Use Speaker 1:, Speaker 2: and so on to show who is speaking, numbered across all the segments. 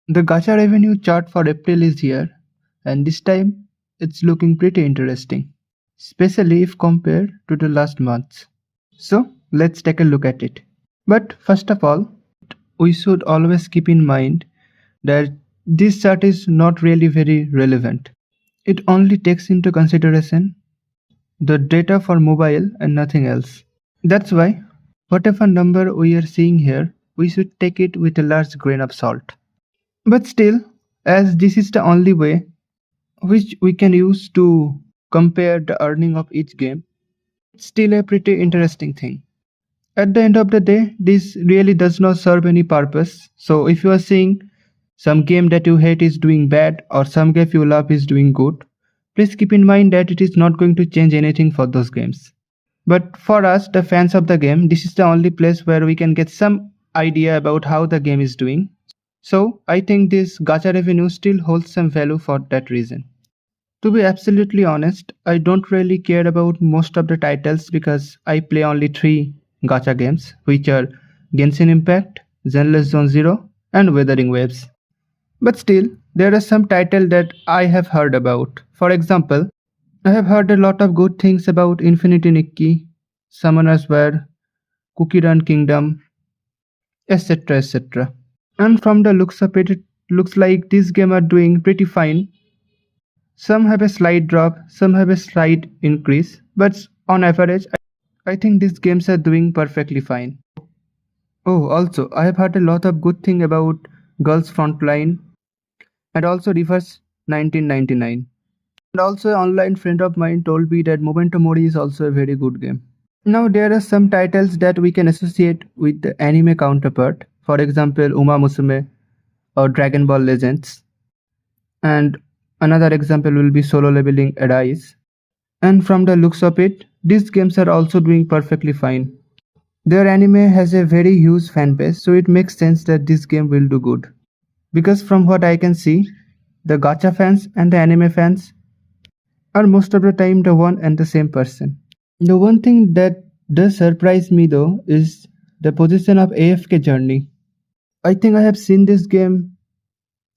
Speaker 1: The Gacha revenue chart for April is here, and this time it's looking pretty interesting, especially if compared to the last months. So let's take a look at it. But first of all, we should always keep in mind that this chart is not really very relevant. It only takes into consideration the data for mobile and nothing else. That's why whatever number we are seeing here, we should take it with a large grain of salt. But still, as this is the only way which we can use to compare the earning of each game, it's still a pretty interesting thing. At the end of the day, this really does not serve any purpose. So if you are seeing some game that you hate is doing bad or some game you love is doing good, please keep in mind that it is not going to change anything for those games. But for us, the fans of the game, this is the only place where we can get some idea about how the game is doing. So I think this gacha revenue still holds some value for that reason. To be absolutely honest, I don't really care about most of the titles because I play only 3 gacha games, which are Genshin Impact, Zenless Zone Zero, and Wuthering Waves. But still, there are some titles that I have heard about. For example, I have heard a lot of good things about Infinity Nikki, Summoner's War, Cookie Run Kingdom, etc. etc. And from the looks of it, it looks like these games are doing pretty fine. Some have a slight drop, some have a slight increase, but on average, I think these games are doing perfectly fine. Oh, also, I have heard a lot of good thing about Girls Frontline and also Reverse 1999. And also, an online friend of mine told me that Memento Mori is also a very good game. Now, there are some titles that we can associate with the anime counterpart, for example, Uma Musume or Dragon Ball Legends. And another example will be Solo Leveling Arise. And from the looks of it, these games are also doing perfectly fine. Their anime has a very huge fan base, so it makes sense that this game will do good. Because from what I can see, the gacha fans and the anime fans are most of the time the one and the same person. The one thing that does surprise me though is the position of AFK Journey. I think I have seen this game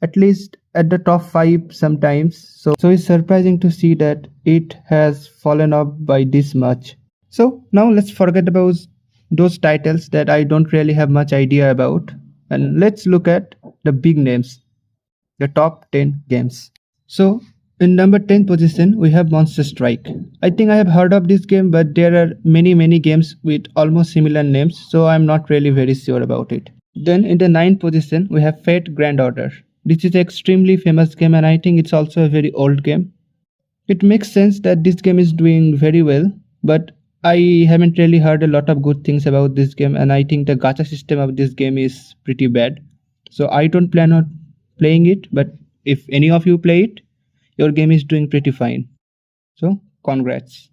Speaker 1: at least at the top 5 sometimes, so it's surprising to see that it has fallen off by this much. So now let's forget about those titles that I don't really have much idea about, and let's look at the big names, the top 10 games. So in number 10 position we have Monster Strike. I think I have heard of this game, but there are many games with almost similar names, so I'm not really very sure about it. Then in the 9th position we have Fate Grand Order. This is an extremely famous game and I think it's also a very old game. It makes sense that this game is doing very well, but I haven't really heard a lot of good things about this game and I think the gacha system of this game is pretty bad. So I don't plan on playing it, but if any of you play it, your game is doing pretty fine. So congrats.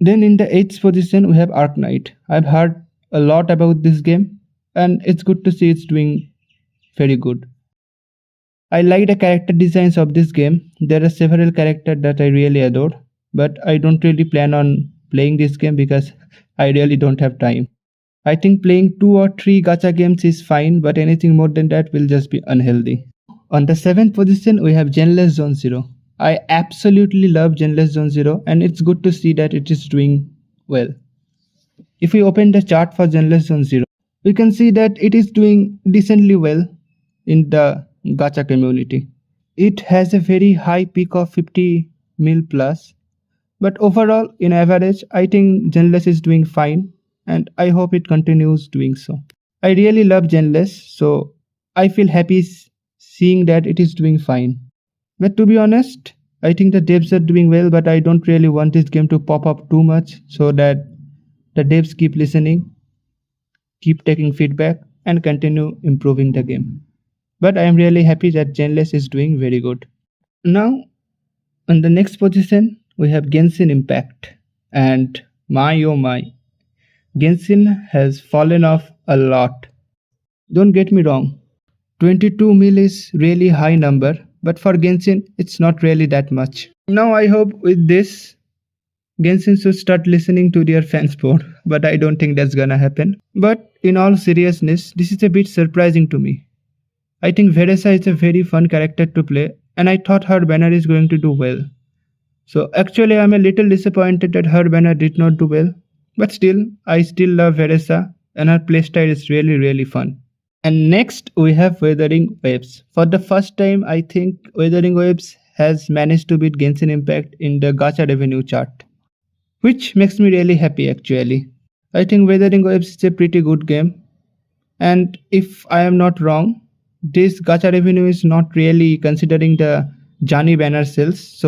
Speaker 1: Then in the 8th position we have Ark Knight. I've heard a lot about this game and it's good to see it's doing very good. I like the character designs of this game. There are several characters that I really adore, but I don't really plan on playing this game because I really don't have time. I think playing 2 or 3 gacha games is fine, but anything more than that will just be unhealthy. On the 7th position we have Zenless Zone Zero. I absolutely love Zenless Zone Zero and it's good to see that it is doing well. If we open the chart for Zenless Zone Zero, we can see that it is doing decently well in the gacha community. It has a very high peak of 50 mil plus, but overall in average I think Zenless is doing fine and I hope it continues doing so. I really love Zenless, so I feel happy seeing that it is doing fine. But to be honest, I think the devs are doing well, but I don't really want this game to pop up too much so that the devs keep listening, keep taking feedback and continue improving the game. But I am really happy that Zenless is doing very good. Now, on the next position, we have Genshin Impact. And my oh my, Genshin has fallen off a lot. Don't get me wrong, 22 mil is really high number, but for Genshin, it's not really that much. Now I hope with this, Genshin should start listening to their fans more, but I don't think that's gonna happen. But in all seriousness, this is a bit surprising to me. I think Veresa is a very fun character to play, and I thought her banner is going to do well. So actually I'm a little disappointed that her banner did not do well, but still I still love Veresa and her playstyle is really fun. And next we have Weathering Waves. For the first time I think Weathering Waves has managed to beat Genshin Impact in the Gacha Revenue chart, which makes me really happy actually. I think Weathering Waves is a pretty good game, and if I am not wrong, this Gacha Revenue is not really considering the Jani banner sales.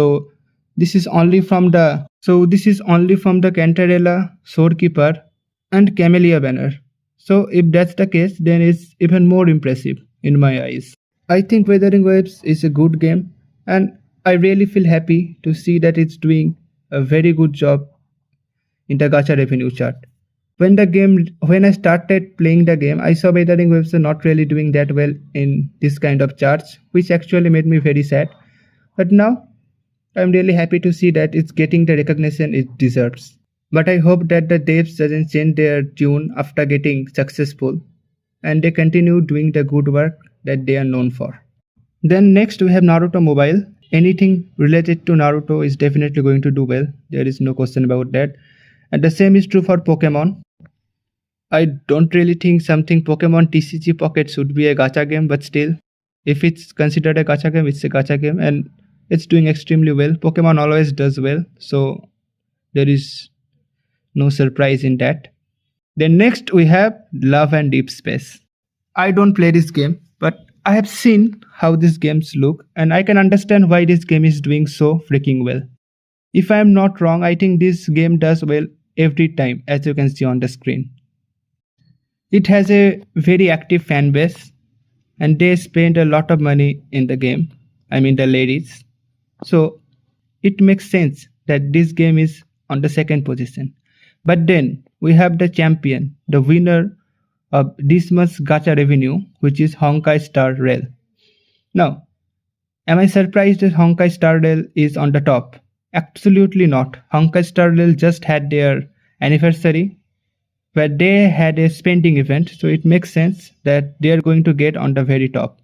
Speaker 1: This is only from the Cantarella, Swordkeeper, and Camellia banner. So if that's the case, then it's even more impressive in my eyes. I think Weathering Waves is a good game, and I really feel happy to see that it's doing a very good job in the Gacha Revenue chart. When I started playing the game, I saw Weathering Waves are not really doing that well in this kind of charts, which actually made me very sad. But now I'm really happy to see that it's getting the recognition it deserves. But I hope that the devs doesn't change their tune after getting successful, and they continue doing the good work that they are known for. Then next we have Naruto Mobile. Anything related to Naruto is definitely going to do well. There is no question about that. And the same is true for Pokemon. I don't really think something Pokemon TCG Pocket should be a gacha game, but still, if it's considered a gacha game, it's a gacha game and it's doing extremely well. Pokemon always does well, so there is no surprise in that. Then next we have Love and Deep Space. I don't play this game, but I have seen how these games look and I can understand why this game is doing so freaking well. If I am not wrong, I think this game does well every time, as you can see on the screen. It has a very active fan base and they spend a lot of money in the game. I mean the ladies. So it makes sense that this game is on the second position. But then we have the champion, the winner of this month's Gacha Revenue, which is Honkai Star Rail. Now, am I surprised that Honkai Star Rail is on the top? Absolutely not. Honkai Star Rail just had their anniversary where they had a spending event, so it makes sense that they are going to get on the very top.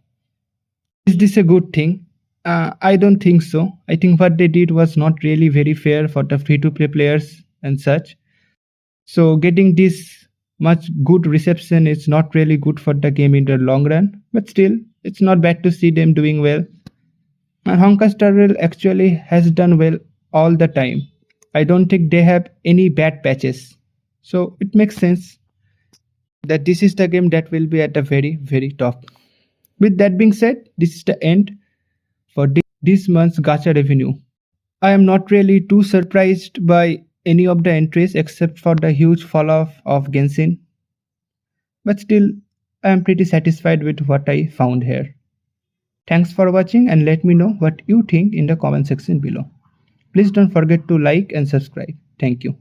Speaker 1: Is this a good thing? I don't think so. I think what they did was not really very fair for the free-to-play players and such. So getting this much good reception is not really good for the game in the long run, but still, it's not bad to see them doing well. And Honkai Star Rail actually has done well all the time. I don't think they have any bad patches. So it makes sense that this is the game that will be at the very top. With that being said, this is the end for this month's Gacha Revenue. I am not really too surprised by any of the entries except for the huge fall off of Genshin. But still, I am pretty satisfied with what I found here. Thanks for watching and let me know what you think in the comment section below. Please don't forget to like and subscribe. Thank you.